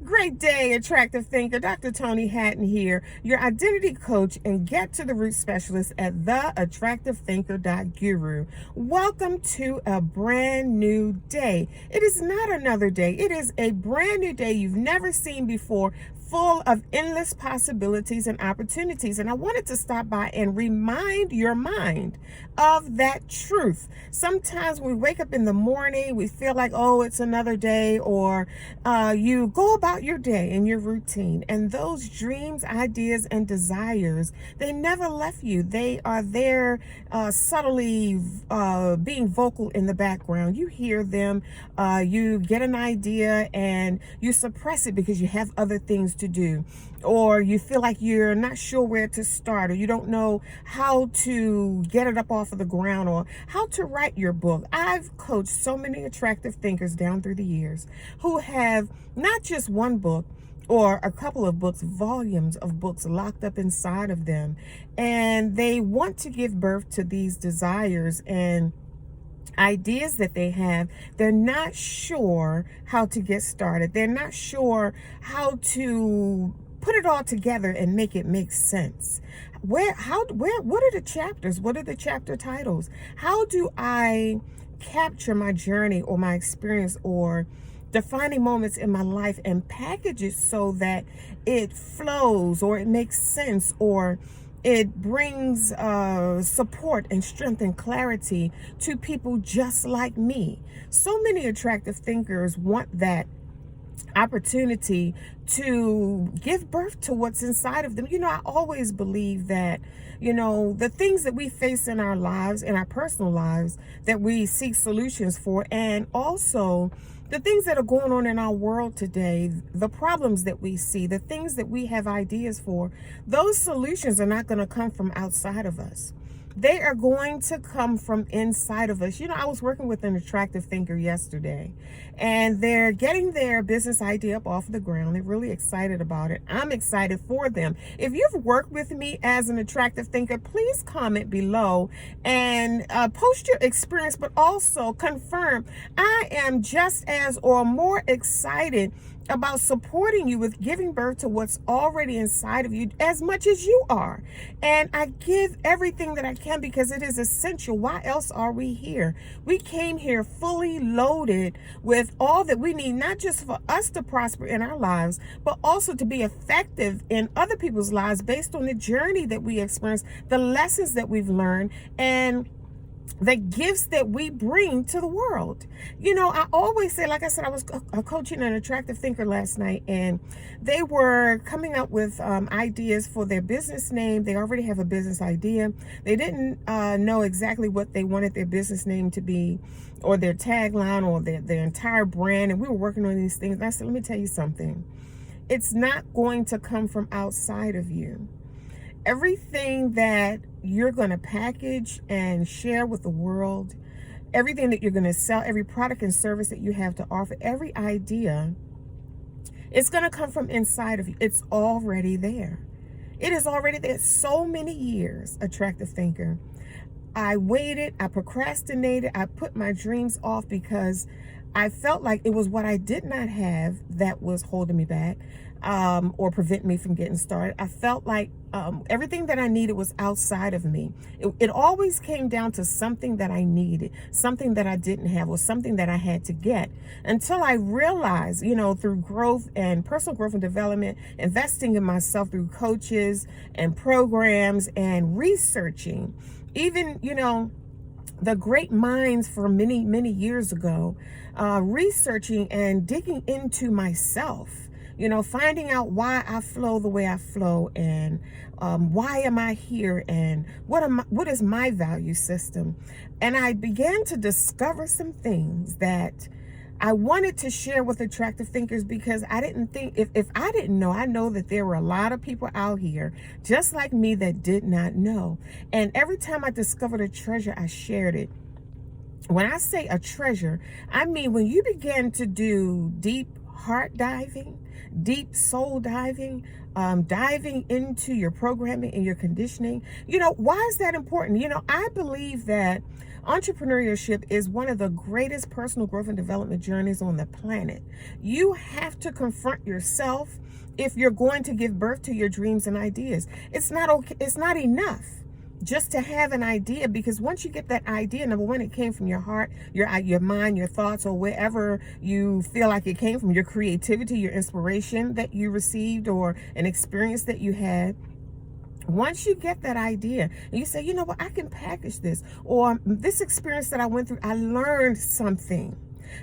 Great day, attractive thinker. Dr. Tony Hatton here, your identity coach and get to the root specialist at theattractivethinker.guru. Welcome to a brand new day. It is not another day. It is a brand new day you've never seen before, full of endless possibilities and opportunities. And I wanted to stop by and remind your mind of that truth. Sometimes we wake up in the morning, we feel like, oh, it's another day, or you go about your day and your routine, and those dreams, ideas, and desires, they never left you. They are there subtly being vocal in the background. You hear them, you get an idea, and you suppress it because you have other things to do, or you feel like you're not sure where to start, or you don't know how to get it up off of the ground, or how to write your book. I've coached so many attractive thinkers down through the years who have not just one book or a couple of books, volumes of books locked up inside of them, and they want to give birth to these desires and ideas that they have. They're not sure how to get started. They're not sure how to put it all together and make it make sense. What are the chapters? What are the chapter titles? How do I capture my journey or my experience or defining moments in my life and package it so that it flows, or it makes sense, or it brings support and strength and clarity to people just like me? So many attractive thinkers want that opportunity to give birth to what's inside of them. I always believe that, the things that we face in our lives, in our personal lives, that we seek solutions for, and also the things that are going on in our world today, the problems that we see, the things that we have ideas for, those solutions are not going to come from outside of us. They are going to come from inside of us. I was working with an attractive thinker yesterday, and they're getting their business idea up off the ground. They're really excited about it. I'm excited for them. If you've worked with me as an attractive thinker, please comment below and post your experience, but also confirm I am just as or more excited about supporting you with giving birth to what's already inside of you as much as you are. And I give everything that I can because it is essential. Why else are we here? We came here fully loaded with all that we need, not just for us to prosper in our lives, but also to be effective in other people's lives based on the journey that we experience, the lessons that we've learned, and the gifts that we bring to the world. I always say, like I said, I was coaching an attractive thinker last night, and they were coming up with ideas for their business name. They already have a business idea. They didn't know exactly what they wanted their business name to be, or their tagline, or their entire brand. And we were working on these things. And I said, let me tell you something. It's not going to come from outside of you. Everything that you're going to package and share with the world, everything that you're going to sell, every product and service that you have to offer, every idea, it's going to come from inside of you. It's already there. It is already there. So many years, attractive thinker, I waited, I procrastinated, I put my dreams off because I felt like it was what I did not have that was holding me back, or preventing me from getting started. I felt like everything that I needed was outside of me. It always came down to something that I needed, something that I didn't have, or something that I had to get, until I realized, through growth and personal growth and development, investing in myself through coaches and programs and researching, even, the great minds from many, many years ago, researching and digging into myself, finding out why I flow the way I flow, and why am I here, and what is my value system. And I began to discover some things that I wanted to share with attractive thinkers, because I didn't think, if I didn't know, I know that there were a lot of people out here just like me that did not know. And every time I discovered a treasure, I shared it. When I say a treasure, I mean when you begin to do deep, heart diving, deep soul diving, diving into your programming and your conditioning. Why is that important? I believe that entrepreneurship is one of the greatest personal growth and development journeys on the planet. You have to confront yourself if you're going to give birth to your dreams and ideas. It's not okay. It's not enough just to have an idea, because once you get that idea, number one, it came from your heart, your mind, your thoughts, or wherever you feel like it came from, your creativity, your inspiration that you received, or an experience that you had. Once you get that idea and you say, you know what, I can package this, or this experience that I went through, I learned something.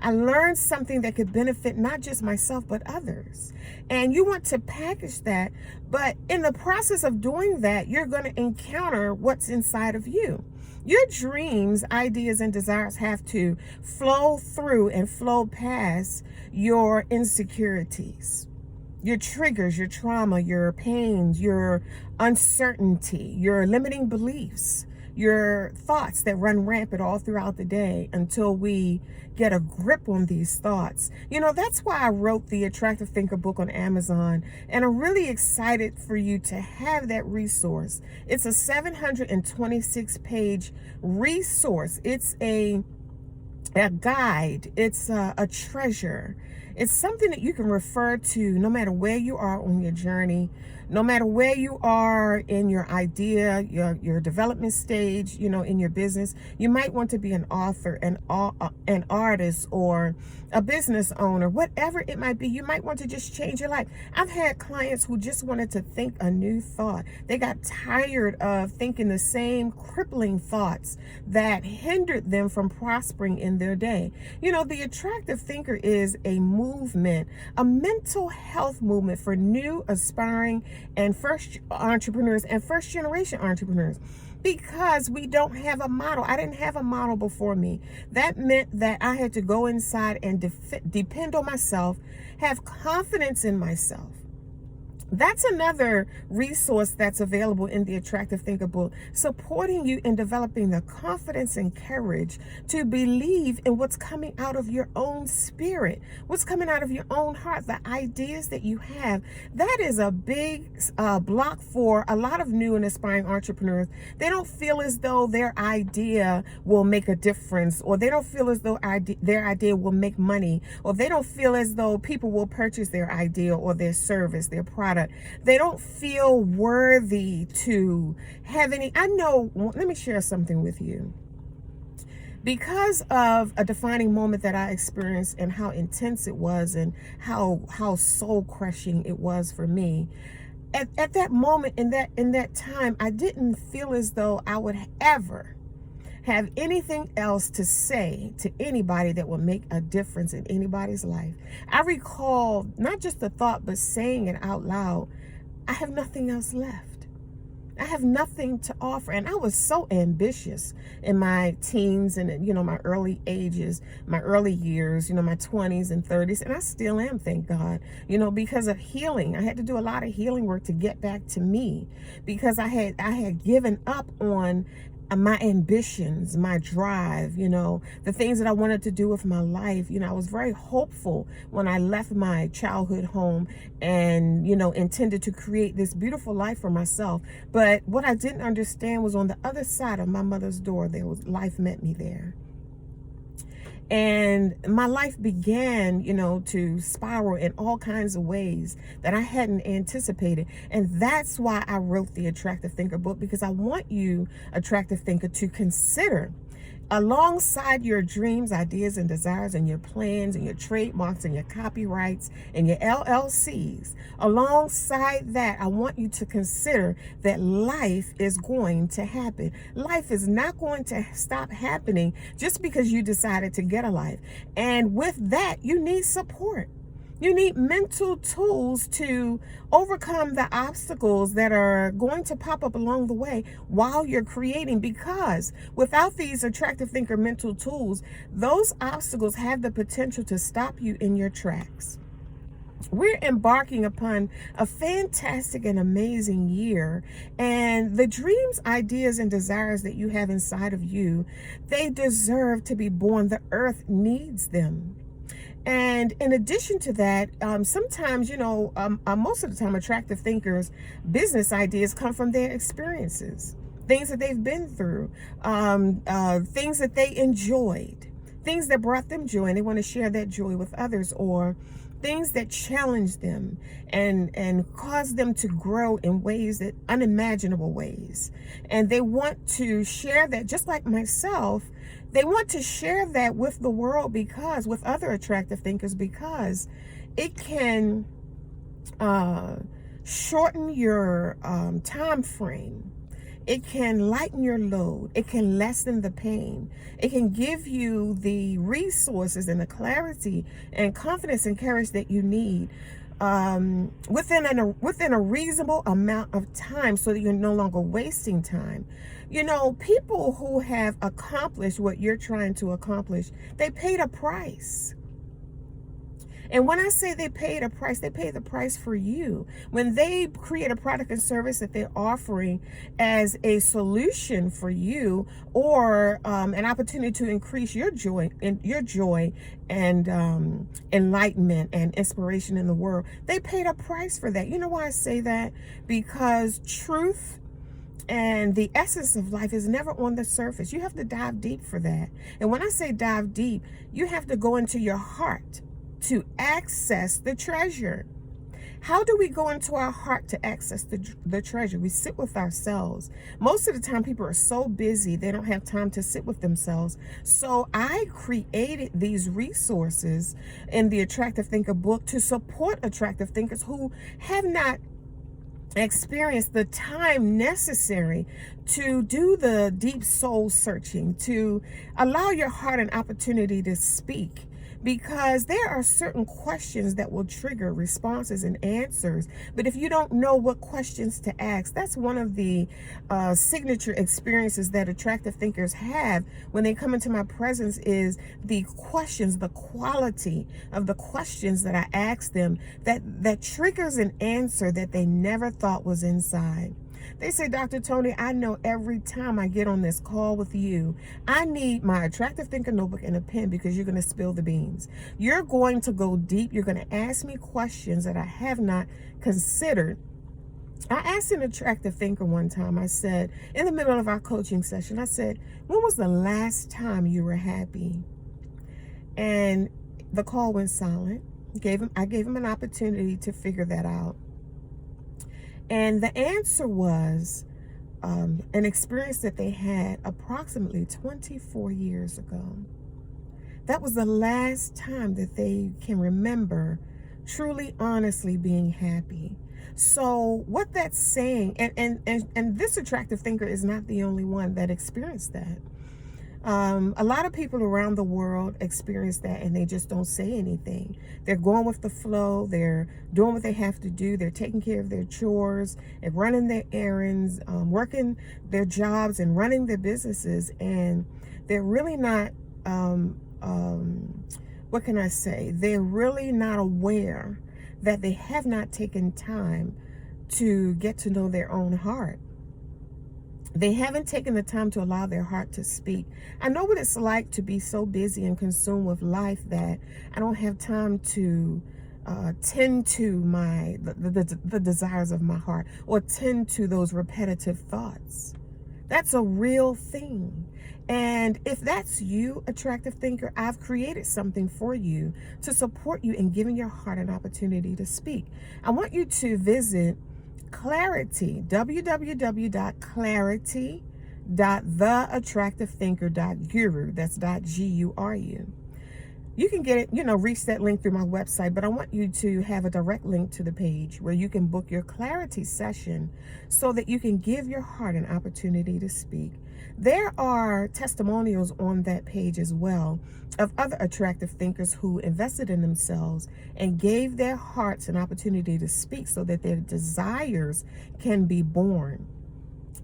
I learned something that could benefit not just myself, but others. And you want to package that. But in the process of doing that, you're going to encounter what's inside of you. Your dreams, ideas, and desires have to flow through and flow past your insecurities, your triggers, your trauma, your pains, your uncertainty, your limiting beliefs, your thoughts that run rampant all throughout the day until we get a grip on these thoughts. That's why I wrote the Attractive Thinker book on Amazon, and I'm really excited for you to have that resource. It's a 726-page resource. It's a guide. It's a treasure. It's something that you can refer to no matter where you are on your journey, no matter where you are in your idea, your development stage, in your business. You might want to be an author, an artist, or a business owner, whatever it might be. You might want to just change your life. I've had clients who just wanted to think a new thought. They got tired of thinking the same crippling thoughts that hindered them from prospering in their day. The Attractive Thinker is a movement, a mental health movement for new, aspiring, and first entrepreneurs and first generation entrepreneurs. Because we don't have a model. I didn't have a model before me. That meant that I had to go inside and depend on myself, have confidence in myself. That's another resource that's available in the Attractive Thinker book, supporting you in developing the confidence and courage to believe in what's coming out of your own spirit, what's coming out of your own heart, the ideas that you have. That is a big block for a lot of new and aspiring entrepreneurs. They don't feel as though their idea will make a difference, or they don't feel as though their idea will make money, or they don't feel as though people will purchase their idea or their service, their product. They don't feel worthy to have any. Let me share something with you. Because of a defining moment that I experienced and how intense it was and how soul crushing it was for me, at that moment, in that time, I didn't feel as though I would ever have anything else to say to anybody that will make a difference in anybody's life. I recall not just the thought, but saying it out loud. I have nothing else left. I have nothing to offer. And I was so ambitious in my teens and, my early ages, my early years, my 20s and 30s. And I still am, thank God, because of healing. I had to do a lot of healing work to get back to me, because I had given up on my ambitions, my drive, the things that I wanted to do with my life. I was very hopeful when I left my childhood home and, intended to create this beautiful life for myself. But what I didn't understand was on the other side of my mother's door, life met me there. And my life began, to spiral in all kinds of ways that I hadn't anticipated. And that's why I wrote the Attractive Thinker book, because I want you, Attractive Thinker, to consider, alongside your dreams, ideas, and desires, and your plans, and your trademarks, and your copyrights, and your LLCs, alongside that, I want you to consider that life is going to happen. Life is not going to stop happening just because you decided to get a life. And with that, you need support. You need mental tools to overcome the obstacles that are going to pop up along the way while you're creating, because without these Attractive Thinker mental tools, those obstacles have the potential to stop you in your tracks. We're embarking upon a fantastic and amazing year, and the dreams, ideas, and desires that you have inside of you, they deserve to be born. The earth needs them. And in addition to that, sometimes, most of the time, attractive thinkers' business ideas come from their experiences, things that they've been through, things that they enjoyed, things that brought them joy, and they want to share that joy with others, or things that challenge them and cause them to grow in ways, that unimaginable ways. And they want to share that, just like myself. They want to share that with the world, because with other attractive thinkers, because it can shorten your time frame. It can lighten your load. It can lessen the pain. It can give you the resources and the clarity and confidence and courage that you need within a reasonable amount of time, so that you're no longer wasting time. People who have accomplished what you're trying to accomplish, they paid a price. And when I say they paid a price, they paid the price for you. When they create a product and service that they're offering as a solution for you, or an opportunity to increase your joy and enlightenment and inspiration in the world, they paid a price for that. You know why I say that? Because truth and the essence of life is never on the surface. You have to dive deep for that. And when I say dive deep, you have to go into your heart to access the treasure. How do we go into our heart to access the treasure? We sit with ourselves. Most of the time, people are so busy, they don't have time to sit with themselves. So I created these resources in the Attractive Thinker book to support attractive thinkers who have not experienced the time necessary to do the deep soul searching, to allow your heart an opportunity to speak. Because there are certain questions that will trigger responses and answers. But if you don't know what questions to ask, that's one of the signature experiences that attractive thinkers have when they come into my presence, is the questions, the quality of the questions that I ask them that triggers an answer that they never thought was inside. They say, Dr. Tony, I know every time I get on this call with you, I need my Attractive Thinker notebook and a pen, because you're going to spill the beans. You're going to go deep. You're going to ask me questions that I have not considered. I asked an attractive thinker one time, I said, in the middle of our coaching session, I said, when was the last time you were happy? And the call went silent. I gave him an opportunity to figure that out. And the answer was an experience that they had approximately 24 years ago. That was the last time that they can remember truly, honestly being happy. So what that's saying, and this attractive thinker is not the only one that experienced that. A lot of people around the world experience that, and they just don't say anything. They're going with the flow. They're doing what they have to do. They're taking care of their chores and running their errands, working their jobs and running their businesses. And they're really not, what can I say? They're really not aware that they have not taken time to get to know their own heart. They haven't taken the time to allow their heart to speak. I know what it's like to be so busy and consumed with life that I don't have time to tend to the desires of my heart, or tend to those repetitive thoughts. That's a real thing. And if that's you, attractive thinker, I've created something for you to support you in giving your heart an opportunity to speak. I want you to visit Clarity, www.clarity.theattractivethinker.guru. That's .guru. You can get it, reach that link through my website, but I want you to have a direct link to the page where you can book your clarity session so that you can give your heart an opportunity to speak. There are testimonials on that page as well of other attractive thinkers who invested in themselves and gave their hearts an opportunity to speak so that their desires can be born.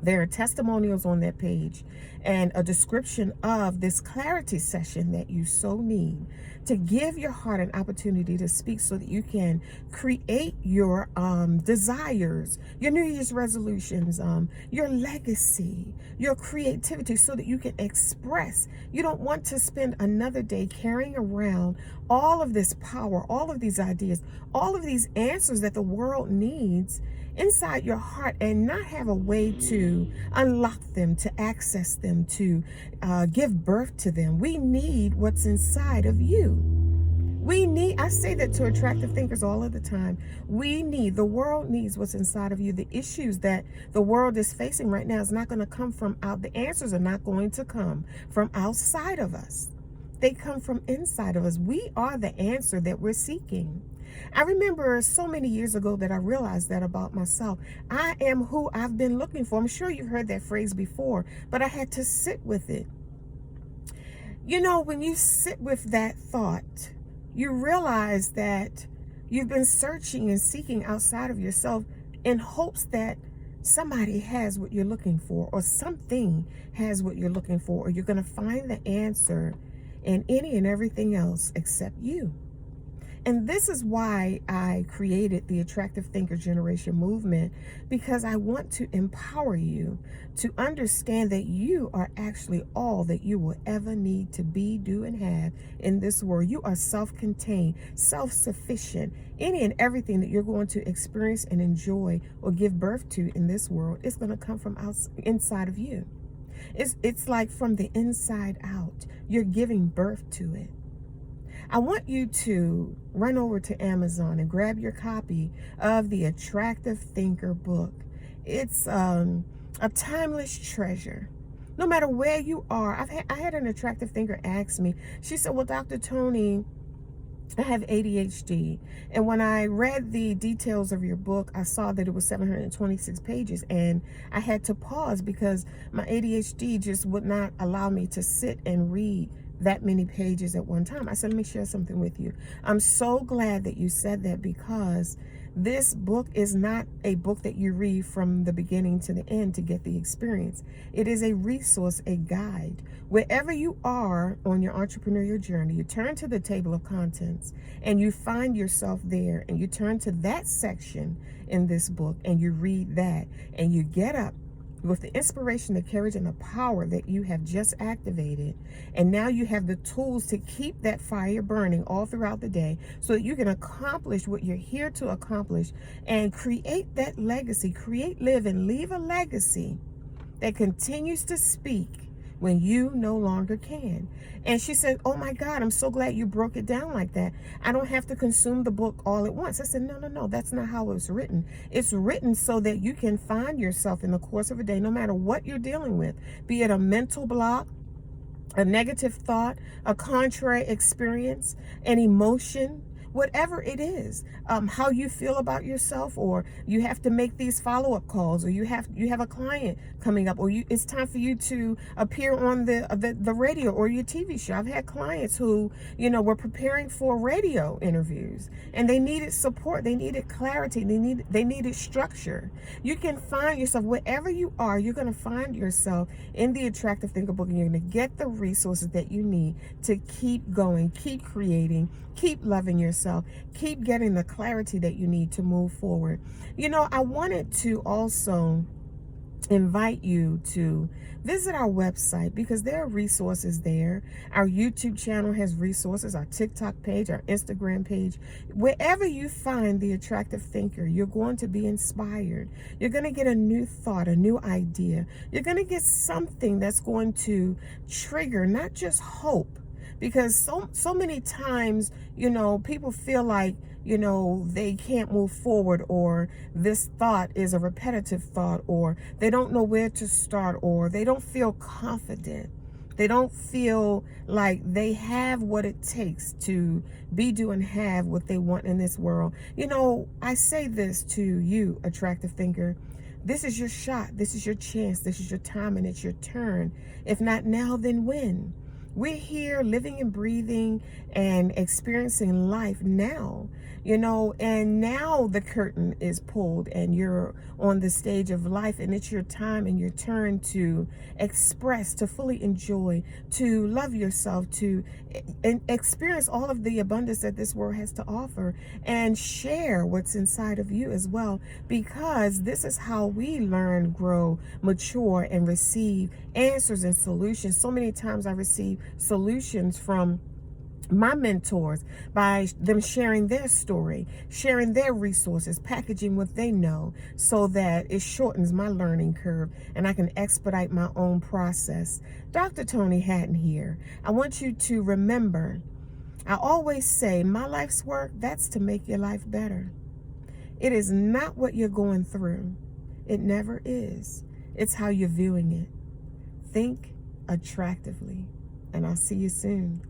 There are testimonials on that page and a description of this clarity session that you so need to give your heart an opportunity to speak so that you can create your desires, your New Year's resolutions, your legacy, your creativity, so that you can express. You don't want to spend another day carrying around all of this power, all of these ideas, all of these answers that the world needs inside your heart, and not have a way to unlock them, to access them, to give birth to them. We need what's inside of you. I say that to attractive thinkers all of the time. The world needs what's inside of you. The issues that the world is facing right now is not going to come from out. The answers are not going to come from outside of us. They come from inside of us. We are the answer that we're seeking. I remember so many years ago that I realized that about myself. I am who I've been looking for. I'm sure you've heard that phrase before, but I had to sit with it. You know, when you sit with that thought, you realize that you've been searching and seeking outside of yourself in hopes that somebody has what you're looking for, or something has what you're looking for, or you're going to find the answer in any and everything else except you. And this is why I created the Attractive Thinker Generation movement, because I want to empower you to understand that you are actually all that you will ever need to be, do, and have in this world. You are self-contained, self-sufficient. Any and everything that you're going to experience and enjoy or give birth to in this world is going to come from inside of you. It's like from the inside out. You're giving birth to it. I want you to run over to Amazon and grab your copy of the Attractive Thinker book. It's a timeless treasure. No matter where you are, I had an attractive thinker ask me, she said, well, Dr. Tony, I have ADHD. And when I read the details of your book, I saw that it was 726 pages. And I had to pause because my ADHD just would not allow me to sit and read that many pages at one time. I said, let me share something with you. I'm so glad that you said that, because this book is not a book that you read from the beginning to the end to get the experience. It is a resource, a guide. Wherever you are on your entrepreneurial journey, you turn to the table of contents and you find yourself there, and you turn to that section in this book and you read that, and you get up with the inspiration, the courage, and the power that you have just activated. And now you have the tools to keep that fire burning all throughout the day so that you can accomplish what you're here to accomplish and create that legacy. Create, live, and leave a legacy that continues to speak when you no longer can. And she said, oh my God, I'm so glad you broke it down like that. I don't have to consume the book all at once. I said, no, that's not how it's written. It's written so that you can find yourself in the course of a day, no matter what you're dealing with, be it a mental block, a negative thought, a contrary experience, an emotion, whatever it is, how you feel about yourself, or you have to make these follow-up calls, or you have a client coming up, or it's time for you to appear on the radio or your TV show. I've had clients who, were preparing for radio interviews, and they needed support, they needed clarity, they needed structure. You can find yourself wherever you are. You're going to find yourself in the Attractive Thinker book, and you're going to get the resources that you need to keep going, keep creating, keep loving yourself, keep getting the clarity that you need to move forward. I wanted to also invite you to visit our website, because there are resources there. Our YouTube channel has resources, our TikTok page, our Instagram page. Wherever you find the Attractive Thinker, you're going to be inspired. You're going to get a new thought, a new idea. You're going to get something that's going to trigger not just hope, because so many times, people feel like, they can't move forward, or this thought is a repetitive thought, or they don't know where to start, or they don't feel confident. They don't feel like they have what it takes to be, do, and have what they want in this world. I say this to you, attractive thinker. This is your shot. This is your chance. This is your time, and it's your turn. If not now, then when? We're here living and breathing and experiencing life now, and now the curtain is pulled and you're on the stage of life, and it's your time and your turn to express, to fully enjoy, to love yourself, to experience all of the abundance that this world has to offer, and share what's inside of you as well, because this is how we learn, grow, mature, and receive answers and solutions. So many times I receive solutions from my mentors by them sharing their story, sharing their resources, packaging what they know so that it shortens my learning curve and I can expedite my own process. Dr. Tony Hatton here. I want you to remember, I always say my life's work, that's to make your life better. It is not what you're going through. It never is. It's how you're viewing it. Think attractively, and I'll see you soon.